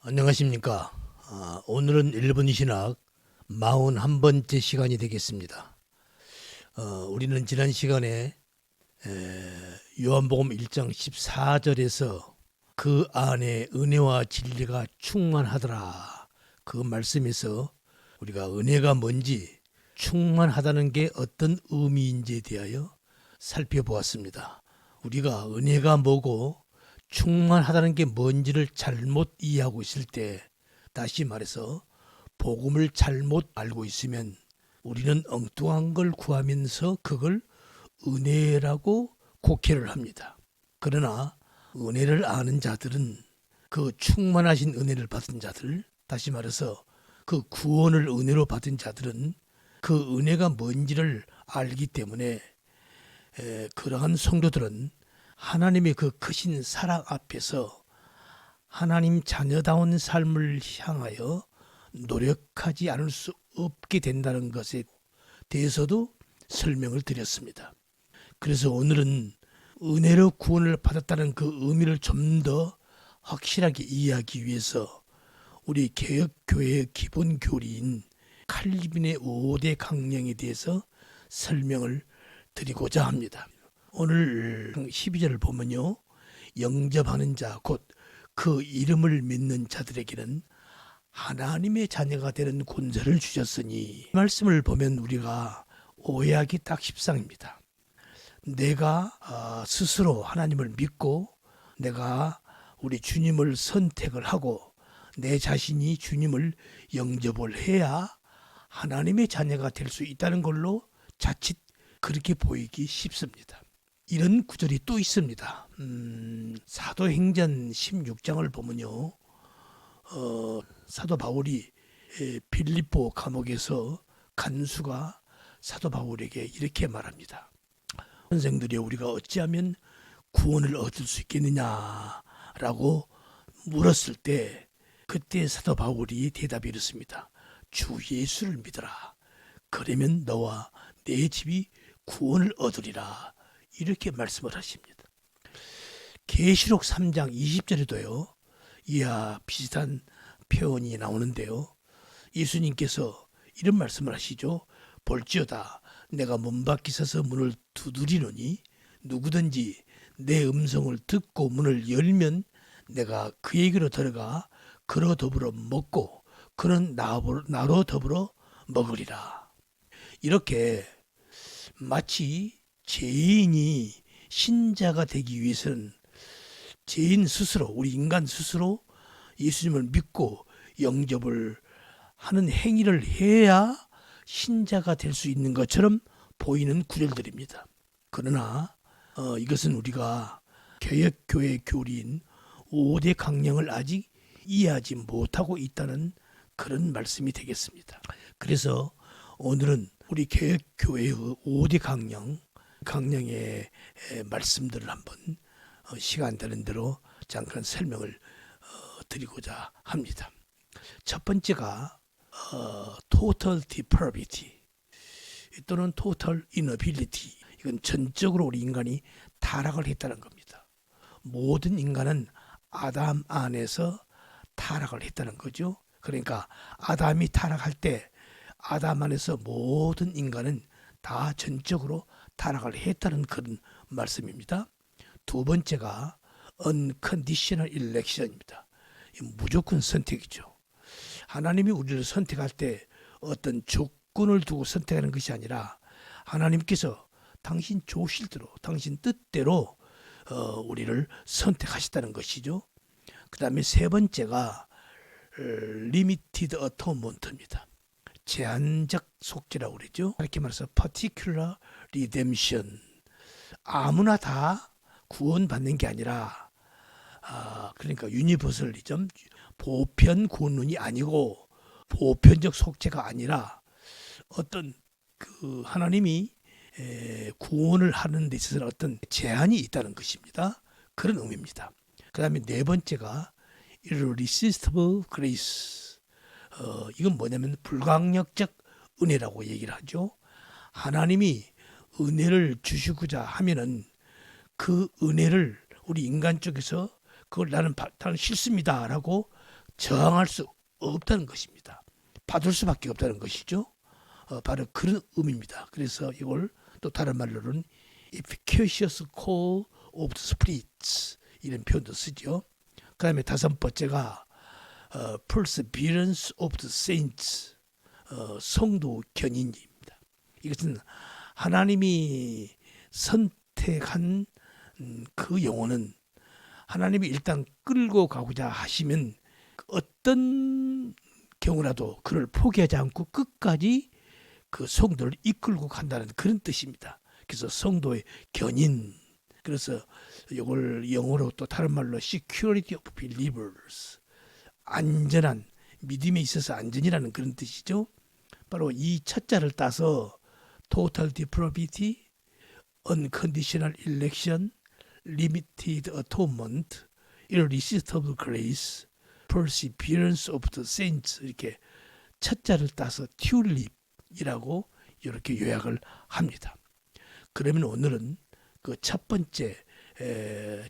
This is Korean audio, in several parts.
안녕하십니까. 오늘은 1분 신학 41번째 시간이 되겠습니다. 우리는 지난 시간에 요한복음 1장 14절에서 그 안에 은혜와 진리가 충만하더라. 그 말씀에서 우리가 은혜가 뭔지 충만하다는 게 어떤 의미인지에 대하여 살펴보았습니다. 우리가 은혜가 뭐고 충만하다는 게 뭔지를 잘못 이해하고 있을 때, 다시 말해서 복음을 잘못 알고 있으면 우리는 엉뚱한 걸 구하면서 그걸 은혜라고 곡해를 합니다. 그러나 은혜를 아는 자들은, 그 충만하신 은혜를 받은 자들, 다시 말해서 그 구원을 은혜로 받은 자들은 그 은혜가 뭔지를 알기 때문에 그러한 성도들은 하나님의 그 크신 사랑 앞에서 하나님 자녀다운 삶을 향하여 노력하지 않을 수 없게 된다는 것에 대해서도 설명을 드렸습니다. 그래서 오늘은 은혜로 구원을 받았다는 그 의미를 좀 더 확실하게 이해하기 위해서 우리 개혁교회의 기본 교리인 칼빈의 5대 강령에 대해서 설명을 드리고자 합니다. 오늘 12절을 보면요, 영접하는 자, 곧 그 이름을 믿는 자들에게는 하나님의 자녀가 되는 권세를 주셨으니, 이 말씀을 보면 우리가 오해하기 딱 십상입니다. 내가 스스로 하나님을 믿고 내가 우리 주님을 선택을 하고 내 자신이 주님을 영접을 해야 하나님의 자녀가 될 수 있다는 걸로 자칫 그렇게 보이기 쉽습니다. 이런 구절이 또 있습니다. 사도행전 16장을 보면요, 사도 바울이 빌립보 감옥에서 간수가 사도 바울에게 이렇게 말합니다. 선생들이 우리가 어찌하면 구원을 얻을 수 있겠느냐라고 물었을 때, 그때 사도 바울이 대답이 이렇습니다. 주 예수를 믿어라. 그러면 너와 내 집이 구원을 얻으리라. 이렇게 말씀을 하십니다. 계시록 3장 20절에도요, 이와 비슷한 표현이 나오는데요, 예수님께서 이런 말씀을 하시죠. 볼지어다 내가 문 밖에 서서 문을 두드리노니 누구든지 내 음성을 듣고 문을 열면 내가 그에게로 들어가 그로 더불어 먹고 그는 나로 더불어 먹으리라. 이렇게 마치 죄인이 신자가 되기 위해서는 죄인 스스로, 우리 인간 스스로 예수님을 믿고 영접을 하는 행위를 해야 신자가 될 수 있는 것처럼 보이는 구절들입니다. 그러나 이것은 우리가 개혁교회 교리인 5대 강령을 아직 이해하지 못하고 있다는 그런 말씀이 되겠습니다. 그래서 오늘은 우리 개혁교회의 5대 강령의 말씀들을 한번 시간 되는 대로 잠깐 설명을 드리고자 합니다. 첫 번째가 total depravity 또는 total inability. 이건 전적으로 우리 인간이 타락을 했다는 겁니다. 모든 인간은 아담 안에서 타락을 했다는 거죠. 그러니까 아담이 타락할 때 아담 안에서 모든 인간은 다 전적으로 타락을 했다는 그런 말씀입니다. 두 번째가 unconditional election입니다. 무조건 선택이죠. 하나님이 우리를 선택할 때 어떤 조건을 두고 선택하는 것이 아니라 하나님께서 당신 조실대로, 당신 뜻대로 우리를 선택하셨다는 것이죠. 그 다음에 세 번째가 limited atonement입니다. 제한적 속죄라고 그러죠. 이렇게 말해서 particular redemption. 아무나 다 구원받는 게 아니라, 그러니까 유니버설리즘, 보편 구원론이 아니고 보편적 속죄가 아니라 어떤 그 하나님이 구원을 하는 데 있어서 어떤 제한이 있다는 것입니다. 그런 의미입니다. 그 다음에 네 번째가 irresistible grace. 이건 뭐냐면 불강력적 은혜라고 얘기를 하죠. 하나님이 은혜를 주시고자 하면은 그 은혜를 우리 인간 쪽에서 그걸 나는 싫습니다라고 저항할 수 없다는 것입니다. 받을 수밖에 없다는 것이죠. 바로 그런 의미입니다. 그래서 이걸 또 다른 말로는 efficacious call of the spirits 이런 표현도 쓰죠. 그 다음에 다섯 번째가 perseverance of the saints 성도 견인입니다. 이것은 하나님이 선택한 그 영혼은 하나님이 일단 끌고 가고자 하시면 어떤 경우라도 그를 포기하지 않고 끝까지 그 성도를 이끌고 간다는 그런 뜻입니다. 그래서 성도의 견인. 그래서 이걸 영어로 또 다른 말로 security of believers. 안전한, 믿음에 있어서 안전이라는 그런 뜻이죠. 바로 이 첫 자를 따서 total depravity, unconditional election, limited atonement, irresistible grace, perseverance of the saints 이렇게 첫 자를 따서 튤립이라고 이렇게 요약을 합니다. 그러면 오늘은 그 첫 번째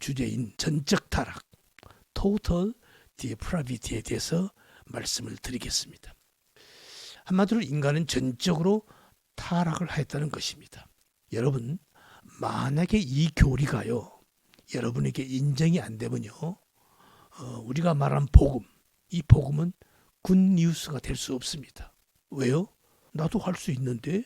주제인 전적 타락, total depravity에 대해서 말씀을 드리겠습니다. 한마디로 인간은 전적으로 타락을 하였다는 것입니다. 여러분, 만약에 이 교리가요, 여러분에게 인정이 안 되면요, 우리가 말한 복음, 이 복음은 굿뉴스가 될 수 없습니다. 왜요? 나도 할 수 있는데,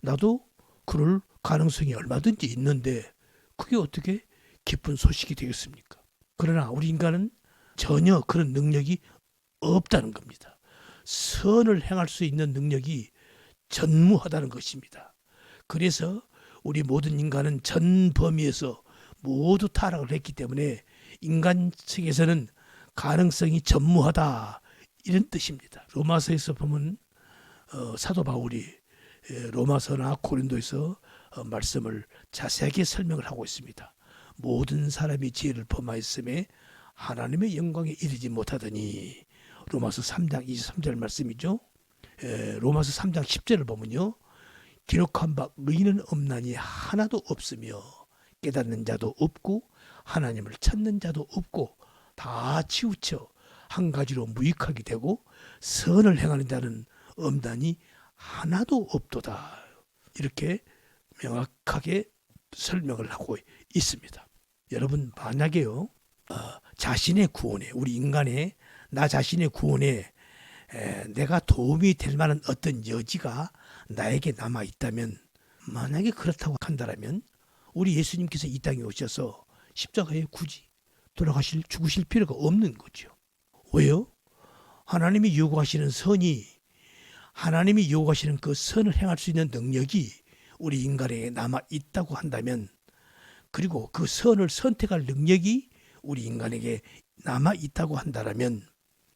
나도 그럴 가능성이 얼마든지 있는데, 그게 어떻게 기쁜 소식이 되겠습니까? 그러나 우리 인간은 전혀 그런 능력이 없다는 겁니다. 선을 행할 수 있는 능력이 전무하다는 것입니다. 그래서 우리 모든 인간은 전 범위에서 모두 타락을 했기 때문에 인간 측에서는 가능성이 전무하다 이런 뜻입니다. 로마서에서 보면 사도 바울이 로마서나 고린도에서 말씀을 자세하게 설명을 하고 있습니다. 모든 사람이 지혜를 범하였음에 하나님의 영광에 이르지 못하더니 로마서 3장 23절 말씀이죠. 로마서 3장 10절을 보면요. 기록한 바 의인은 없나니 하나도 없으며 깨닫는 자도 없고 하나님을 찾는 자도 없고 다 치우쳐 한 가지로 무익하게 되고 선을 행하는 자는 없나니 하나도 없도다. 이렇게 명확하게 설명을 하고 있습니다. 여러분 만약에요 자신의 구원에 우리 인간의 나 자신의 구원에 내가 도움이 될 만한 어떤 여지가 나에게 남아 있다면 만약에 그렇다고 한다면 우리 예수님께서 이 땅에 오셔서 십자가에 굳이 죽으실 필요가 없는 거죠. 왜요? 하나님이 요구하시는 선이 하나님이 요구하시는 그 선을 행할 수 있는 능력이 우리 인간에게 남아 있다고 한다면 그리고 그 선을 선택할 능력이 우리 인간에게 남아 있다고 한다면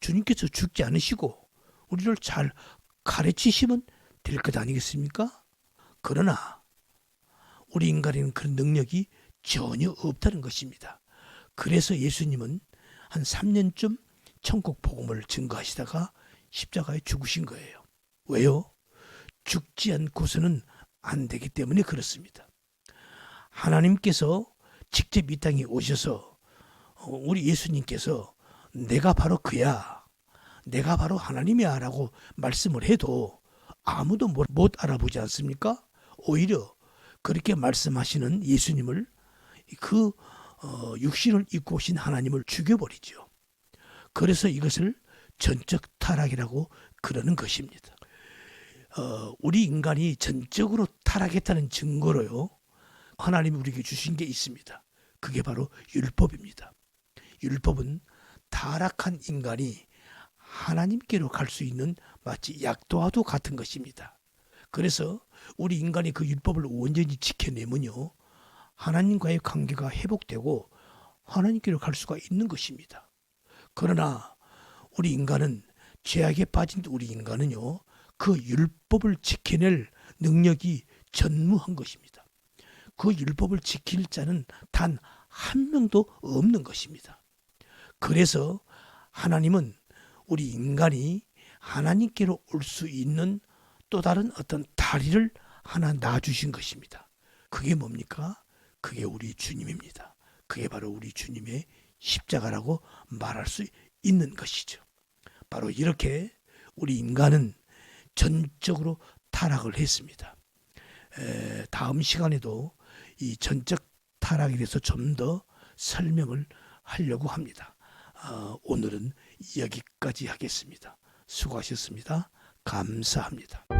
주님께서 죽지 않으시고 우리를 잘 가르치시면 될 것 아니겠습니까? 그러나 우리 인간에는 그런 능력이 전혀 없다는 것입니다. 그래서 예수님은 한 3년쯤 천국 복음을 증거하시다가 십자가에 죽으신 거예요. 왜요? 죽지 않고서는 안 되기 때문에 그렇습니다. 하나님께서 직접 이 땅에 오셔서 우리 예수님께서 내가 바로 그야, 내가 바로 하나님이야 라고 말씀을 해도 아무도 못 알아보지 않습니까? 오히려 그렇게 말씀하시는 예수님을 그 육신을 입고 오신 하나님을 죽여버리죠. 그래서 이것을 전적 타락이라고 그러는 것입니다. 우리 인간이 전적으로 타락했다는 증거로요. 하나님이 우리에게 주신 게 있습니다. 그게 바로 율법입니다. 율법은 타락한 인간이 하나님께로 갈 수 있는 마치 약도와도 같은 것입니다. 그래서 우리 인간이 그 율법을 온전히 지켜내면요. 하나님과의 관계가 회복되고 하나님께로 갈 수가 있는 것입니다. 그러나 우리 인간은 죄악에 빠진 우리 인간은요. 그 율법을 지켜낼 능력이 전무한 것입니다. 그 율법을 지킬 자는 단 한 명도 없는 것입니다. 그래서 하나님은 우리 인간이 하나님께로 올 수 있는 또 다른 어떤 다리를 하나 놔주신 것입니다. 그게 뭡니까? 그게 우리 주님입니다. 그게 바로 우리 주님의 십자가라고 말할 수 있는 것이죠. 바로 이렇게 우리 인간은 전적으로 타락을 했습니다. 다음 시간에도 이 전적 타락에 대해서 좀 더 설명을 하려고 합니다. 오늘은 여기까지 하겠습니다. 수고하셨습니다. 감사합니다.